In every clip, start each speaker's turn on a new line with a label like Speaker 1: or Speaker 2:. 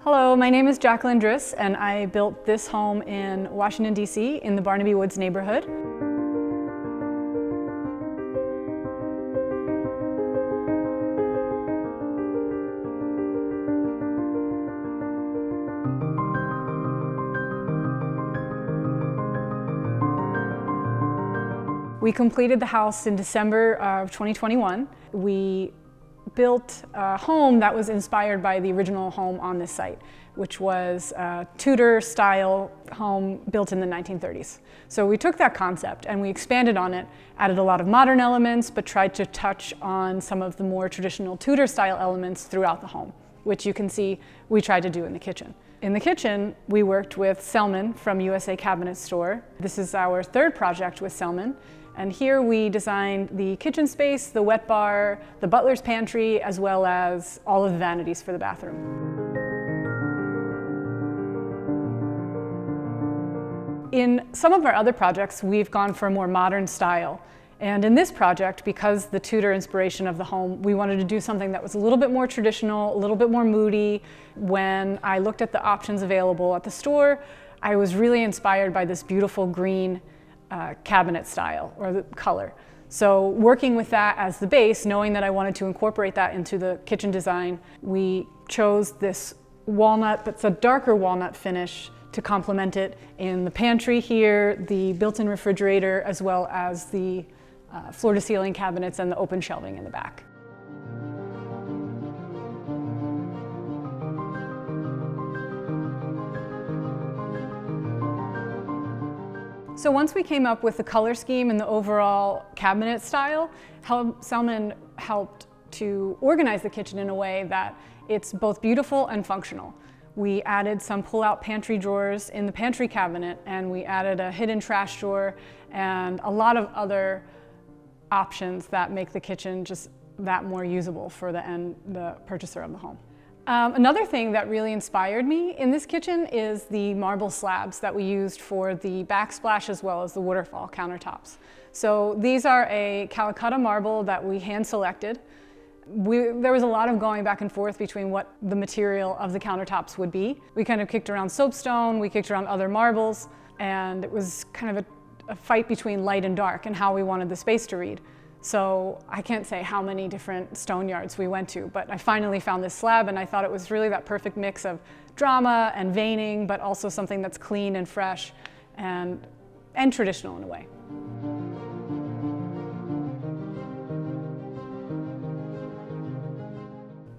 Speaker 1: Hello, my name is Jacqueline Driss, and I built this home in Washington, D.C. in the Barnaby Woods neighborhood. We completed the house in December of 2021. We built a home that was inspired by the original home on this site, which was a Tudor style home built in the 1930s. So we took that concept and we expanded on it, added a lot of modern elements, but tried to touch on some of the more traditional Tudor style elements throughout the home, which you can see we tried to do in the kitchen. In the kitchen, we worked with Selman from USA Cabinet Store. This is our third project with Selman. And here we designed the kitchen space, the wet bar, the butler's pantry, as well as all of the vanities for the bathroom. In some of our other projects, we've gone for a more modern style. And in this project, because the Tudor inspiration of the home, we wanted to do something that was a little bit more traditional, a little bit more moody. When I looked at the options available at the store, I was really inspired by this beautiful green cabinet style, or the color. So working with that as the base, knowing that I wanted to incorporate that into the kitchen design, we chose this walnut, but it's a darker walnut finish to complement it in the pantry here, the built-in refrigerator, as well as the floor-to-ceiling cabinets and the open shelving in the back. So once we came up with the color scheme and the overall cabinet style, Selman helped to organize the kitchen in a way that it's both beautiful and functional. We added some pull-out pantry drawers in the pantry cabinet, and we added a hidden trash drawer and a lot of other options that make the kitchen just that more usable for the purchaser of the home. Another thing that really inspired me in this kitchen is the marble slabs that we used for the backsplash as well as the waterfall countertops. So these are a Calcutta marble that we hand selected. There was a lot of going back and forth between what the material of the countertops would be. We kind of kicked around soapstone, we kicked around other marbles, and it was kind of a fight between light and dark and how we wanted the space to read. So I can't say how many different stone yards we went to, but I finally found this slab, and I thought it was really that perfect mix of drama and veining, but also something that's clean and fresh and traditional in a way.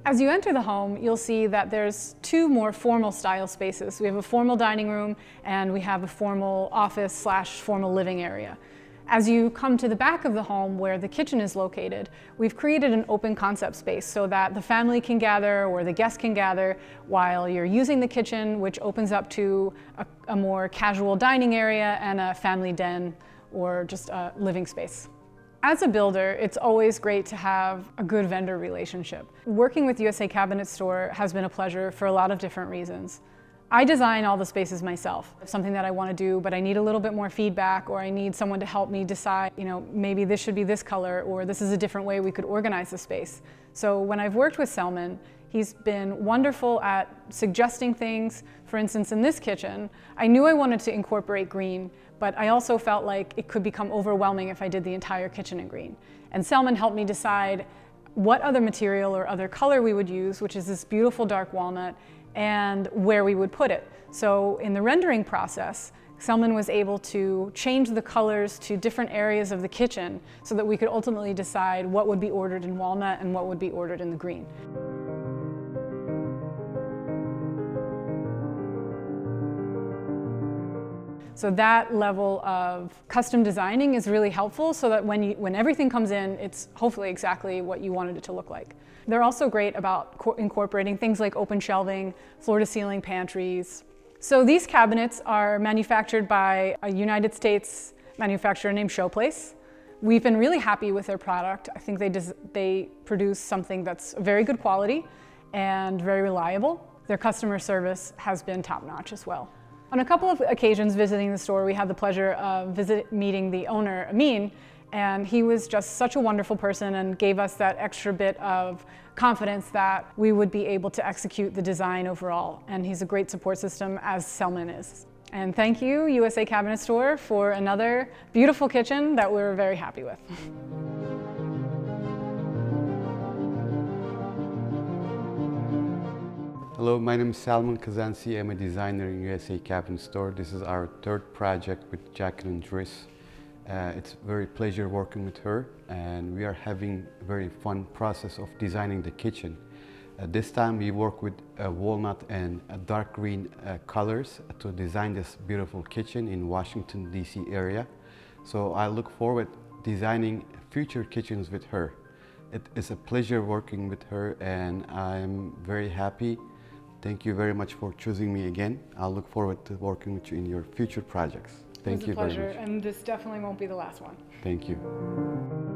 Speaker 1: As you enter the home, you'll see that there's two more formal style spaces. We have a formal dining room and we have a formal office / formal living area. As you come to the back of the home where the kitchen is located, we've created an open concept space so that the family can gather or the guests can gather while you're using the kitchen, which opens up to a more casual dining area and a family den or just a living space. As a builder, it's always great to have a good vendor relationship. Working with USA Cabinet Store has been a pleasure for a lot of different reasons. I design all the spaces myself. It's something that I want to do, but I need a little bit more feedback, or I need someone to help me decide, maybe this should be this color, or this is a different way we could organize the space. So when I've worked with Selman, he's been wonderful at suggesting things. For instance, in this kitchen, I knew I wanted to incorporate green, but I also felt like it could become overwhelming if I did the entire kitchen in green. And Selman helped me decide what other material or other color we would use, which is this beautiful dark walnut, and where we would put it. So in the rendering process, Selman was able to change the colors to different areas of the kitchen so that we could ultimately decide what would be ordered in walnut and what would be ordered in the green. So that level of custom designing is really helpful so that when everything comes in, it's hopefully exactly what you wanted it to look like. They're also great about incorporating things like open shelving, floor-to-ceiling pantries. So these cabinets are manufactured by a United States manufacturer named Showplace. We've been really happy with their product. I think they produce something that's very good quality and very reliable. Their customer service has been top-notch as well. On a couple of occasions visiting the store, we had the pleasure of meeting the owner, Amin, And he was just such a wonderful person and gave us that extra bit of confidence that we would be able to execute the design overall. And he's a great support system, as Selman is. And thank you, USA Cabinet Store, for another beautiful kitchen that we're very happy with.
Speaker 2: Hello, my name is Salman Kazansi. I'm a designer in USA Cabinet Store. This is our third project with Jacqueline Driss. It's a very pleasure working with her, and we are having a very fun process of designing the kitchen. This time we work with walnut and dark green colors to design this beautiful kitchen in Washington, D.C. area. So I look forward designing future kitchens with her. It is a pleasure working with her, and I'm very happy. Thank you very much for choosing me again. I'll look forward to working with you in your future projects. Thank you very much.
Speaker 1: It was a pleasure, and this definitely won't be the last one.
Speaker 2: Thank you.